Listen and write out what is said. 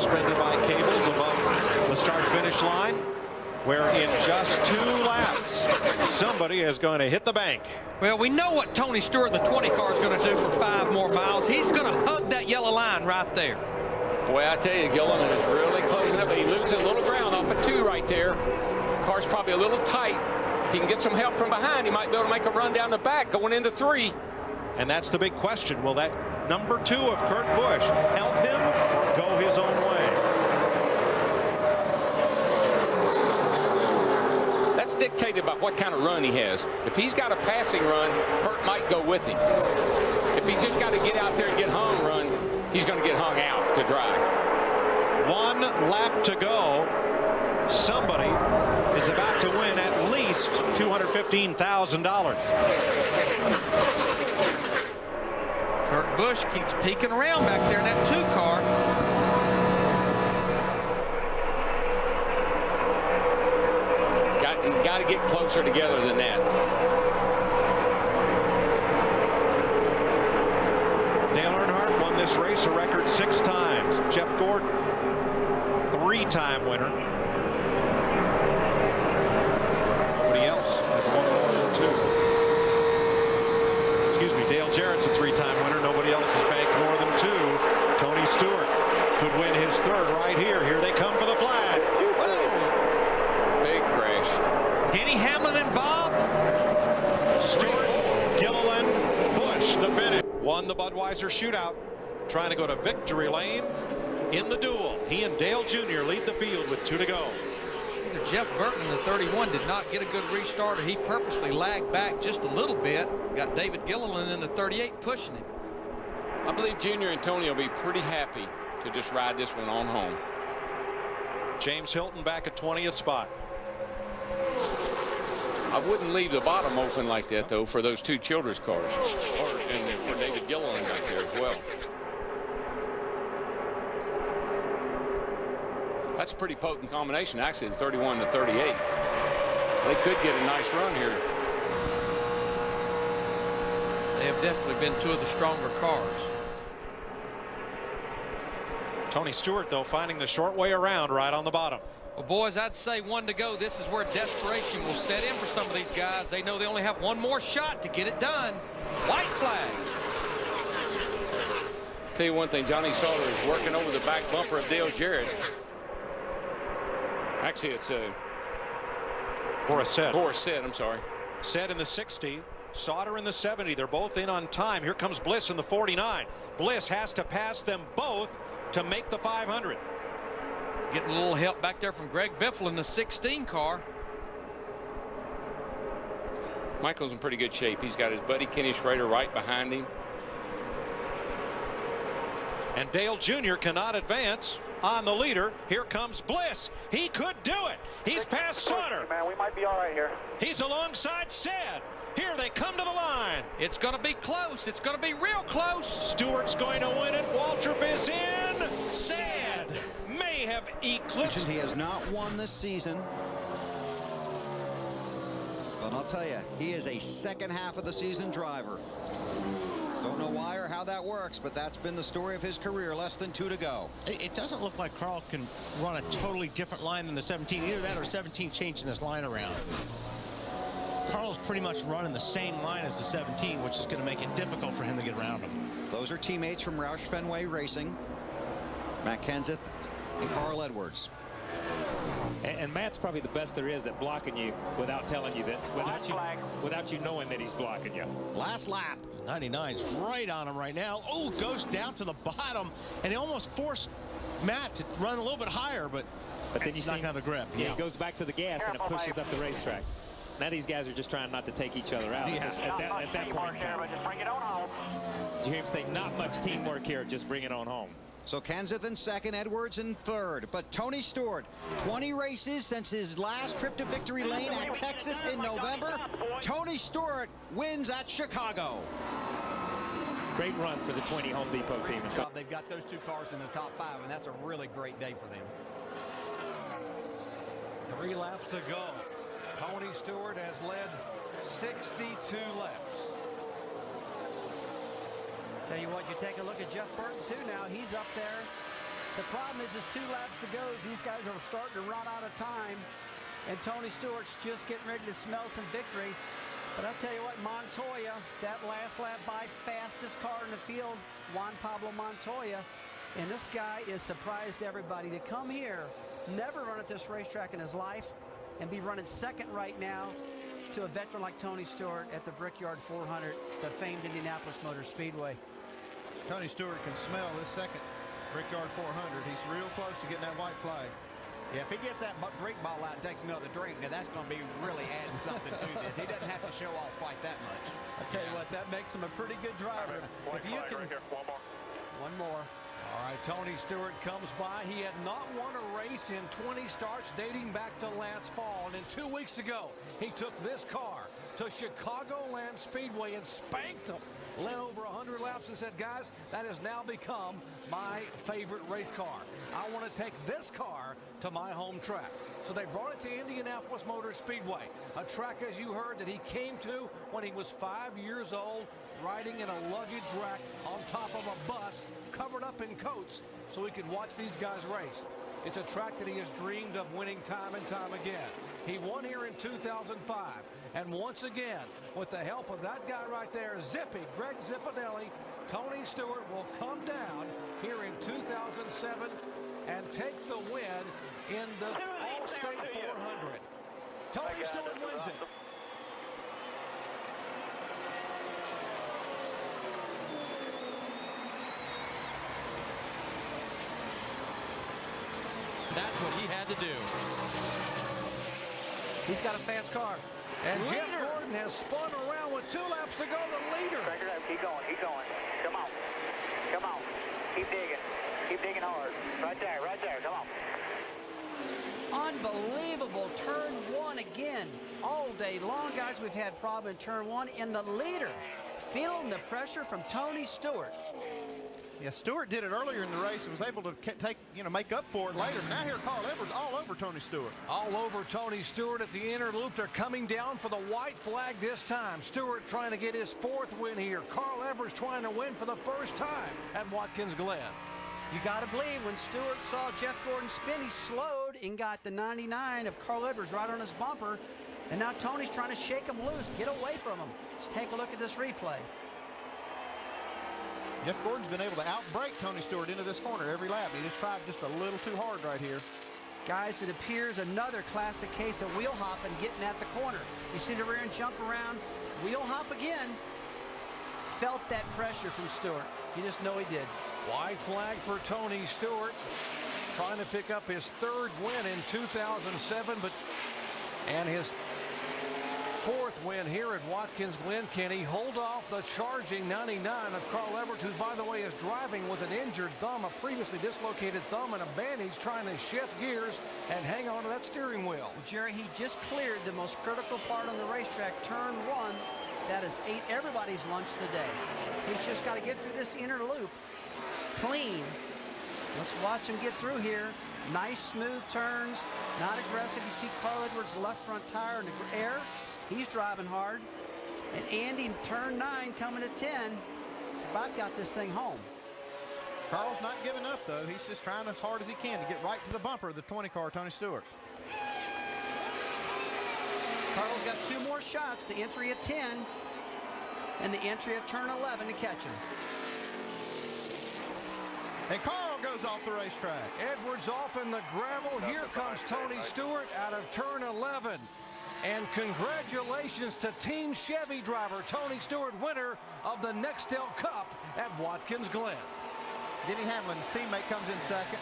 suspended by cables above the start-finish line, where in just 2 laps, somebody is going to hit the bank. Well, we know what Tony Stewart in the 20 car is going to do for 5 more miles. He's going to hug that yellow line right there. Boy, I tell you, Gilliland is really closing up. He loses a little ground off of 2 right there. The car's probably a little tight. If he can get some help from behind, he might be able to make a run down the back going into 3. And that's the big question. Will that number 2 of Kurt Busch help him or go his own way? That's dictated by what kind of run he has. If he's got a passing run, Kurt might go with him. If he's just got to get out there and get hung run, he's going to get hung out to dry. 1 lap to go. Somebody is about to win at least $215,000. Kurt Busch keeps peeking around back there in that 2 car. Got to get closer together than that. Dale Earnhardt won this race a record 6 times. Jeff Gordon, 3-time winner. Nobody else has won more than 2. Excuse me, Dale Jarrett's a 3-time winner. Nobody else has banked more than 2. Tony Stewart could win his 3rd right here. Here they come for the flag. Whoa. Big crash. Denny Hamlin involved. Stewart, Gilliland, Busch, the finish. Won the Budweiser shootout, trying to go to victory lane in the duel. He and Dale Jr. lead the field with 2 to go. Either Jeff Burton, the 31, did not get a good restart, or he purposely lagged back just a little bit. Got David Gilliland in the 38 pushing him. I believe Junior and Tony will be pretty happy to just ride this one on home. James Hilton back at 20th spot. I wouldn't leave the bottom open like that, though, for those 2 Childress cars. And for David Gilliland back there as well. That's a pretty potent combination, actually, the 31 to 38. They could get a nice run here. They have definitely been 2 of the stronger cars. Tony Stewart, though, finding the short way around right on the bottom. Well, boys, I'd say 1 to go. This is where desperation will set in for some of these guys. They know they only have 1 more shot to get it done. White flag. Tell you one thing, Johnny Sauter is working over the back bumper of Dale Jarrett. Actually, it's Boris said. I'm sorry. Said in the 60, Sauter in the 70. They're both in on time. Here comes Bliss in the 49. Bliss has to pass them both to make the 500. Getting a little help back there from Greg Biffle in the 16 car. Michael's in pretty good shape. He's got his buddy Kenny Schrader right behind him. And Dale Jr. cannot advance on the leader. Here comes Bliss. He could do it. He's past Sauter. Man, we might be all right here. He's alongside Said. Here they come to the line. It's going to be close. It's going to be real close. Stewart's going to win it. Waltrip is in. Said may have eclipsed. He has not won this season. But I'll tell you, he is a second half of the season driver. Don't know why or how that works, but that's been the story of his career. Less than 2 to go. It doesn't look like Carl can run a totally different line than the 17. Either that or 17 changing his line around. Carl's pretty much running the same line as the 17, which is going to make it difficult for him to get around him. Those are teammates from Roush Fenway Racing, Matt Kenseth and Carl Edwards. And Matt's probably the best there is at blocking you without telling you that, without you knowing that he's blocking you. Last lap. 99's right on him right now. Oh, goes down to the bottom, and he almost forced Matt to run a little bit higher, but then you see not the grip. Yeah, he goes back to the gas and it pushes up the racetrack. Now these guys are just trying not to take each other out. Yeah. At that point in time. Just bring it on home. Did you hear him say not much teamwork here, just bring it on home? So Kenseth in second, Edwards in third. But Tony Stewart, 20 races since his last trip to victory lane at Texas in November. Tony Stewart wins at Chicago. Great run for the 20 Home Depot team. They've got those 2 cars in the top 5, and that's a really great day for them. 3 laps to go. Tony Stewart has led 62 laps. Tell you what, you take a look at Jeff Burton too now. He's up there The problem is 2 laps to go. These guys are starting to run out of time, and Tony Stewart's just getting ready to smell some victory. But I'll tell you what, Montoya, that last lap by, fastest car in the field, Juan Pablo Montoya. And this guy is surprised everybody to come here, never run at this racetrack in his life, and be running second right now to a veteran like Tony Stewart at the Brickyard 400, the famed Indianapolis Motor Speedway. Tony Stewart can smell this second Brickyard 400. He's real close to getting that white flag. Yeah, if he gets that brake ball out and takes another drink, now that's going to be really adding something to this. He doesn't have to show off quite that much. I tell you what, that makes him a pretty good driver. If you can, right here. One more. All right, Tony Stewart comes by. He had not won a race in 20 starts dating back to last fall. And then 2 weeks ago, he took this car to Chicagoland Speedway and spanked them. Led over 100 laps and said, guys, that has now become my favorite race car. I want to take this car to my home track. So they brought it to Indianapolis Motor Speedway, a track, as you heard, that he came to when he was 5 years old, riding in a luggage rack on top of a bus, covered up in coats, so he could watch these guys race. It's a track that he has dreamed of winning time and time again. He won here in 2005. And once again, with the help of that guy right there, Zippy, Greg Zipadelli, Tony Stewart will come down here in 2007 and take the win in the All-State 400. Tony Stewart wins it. That's what he had to do. He's got a fast car. And Jeff Gordon has spun around with 2 laps to go, the leader. Keep going, keep going. Come on. Come on. Keep digging. Keep digging hard. Right there, come on. Unbelievable. Turn 1 again. All day long, guys, we've had problem in turn 1. And the leader, feeling the pressure from Tony Stewart. Yeah, Stewart did it earlier in the race and was able to make up for it later. But now here, Carl Edwards all over Tony Stewart. All over Tony Stewart at the inner loop. They're coming down for the white flag this time. Stewart trying to get his 4th win here. Carl Edwards trying to win for the first time at Watkins Glen. You got to believe when Stewart saw Jeff Gordon spin, he slowed and got the 99 of Carl Edwards right on his bumper. And now Tony's trying to shake him loose, get away from him. Let's take a look at this replay. Jeff Gordon's been able to outbrake Tony Stewart into this corner every lap. He just tried just a little too hard right here. Guys, it appears another classic case of wheel hopping getting at the corner. You see the rear end jump around, wheel hop again. Felt that pressure from Stewart. You just know he did. White flag for Tony Stewart. Trying to pick up his 3rd win in 2007, and his 4th win here at Watkins Glen. Can he hold off the charging 99 of Carl Edwards, who, by the way, is driving with an injured thumb, a previously dislocated thumb, and a bandage, trying to shift gears and hang on to that steering wheel. Jerry, he just cleared the most critical part on the racetrack, turn 1. That has ate everybody's lunch today. He's just got to get through this inner loop clean. Let's watch him get through here. Nice, smooth turns, not aggressive. You see Carl Edwards' left front tire in the air. He's driving hard. And Andy, turn 9, coming to 10. He's about got this thing home. Carl's not giving up, though. He's just trying as hard as he can to get right to the bumper of the 20 car, Tony Stewart. Carl's got 2 more shots, the entry at 10 and the entry at turn 11 to catch him. And Carl goes off the racetrack. Edwards off in the gravel. Here comes Tony Stewart out of turn 11. And congratulations to Team Chevy driver Tony Stewart, winner of the Nextel Cup at Watkins Glen. Denny Hamlin's teammate comes in second.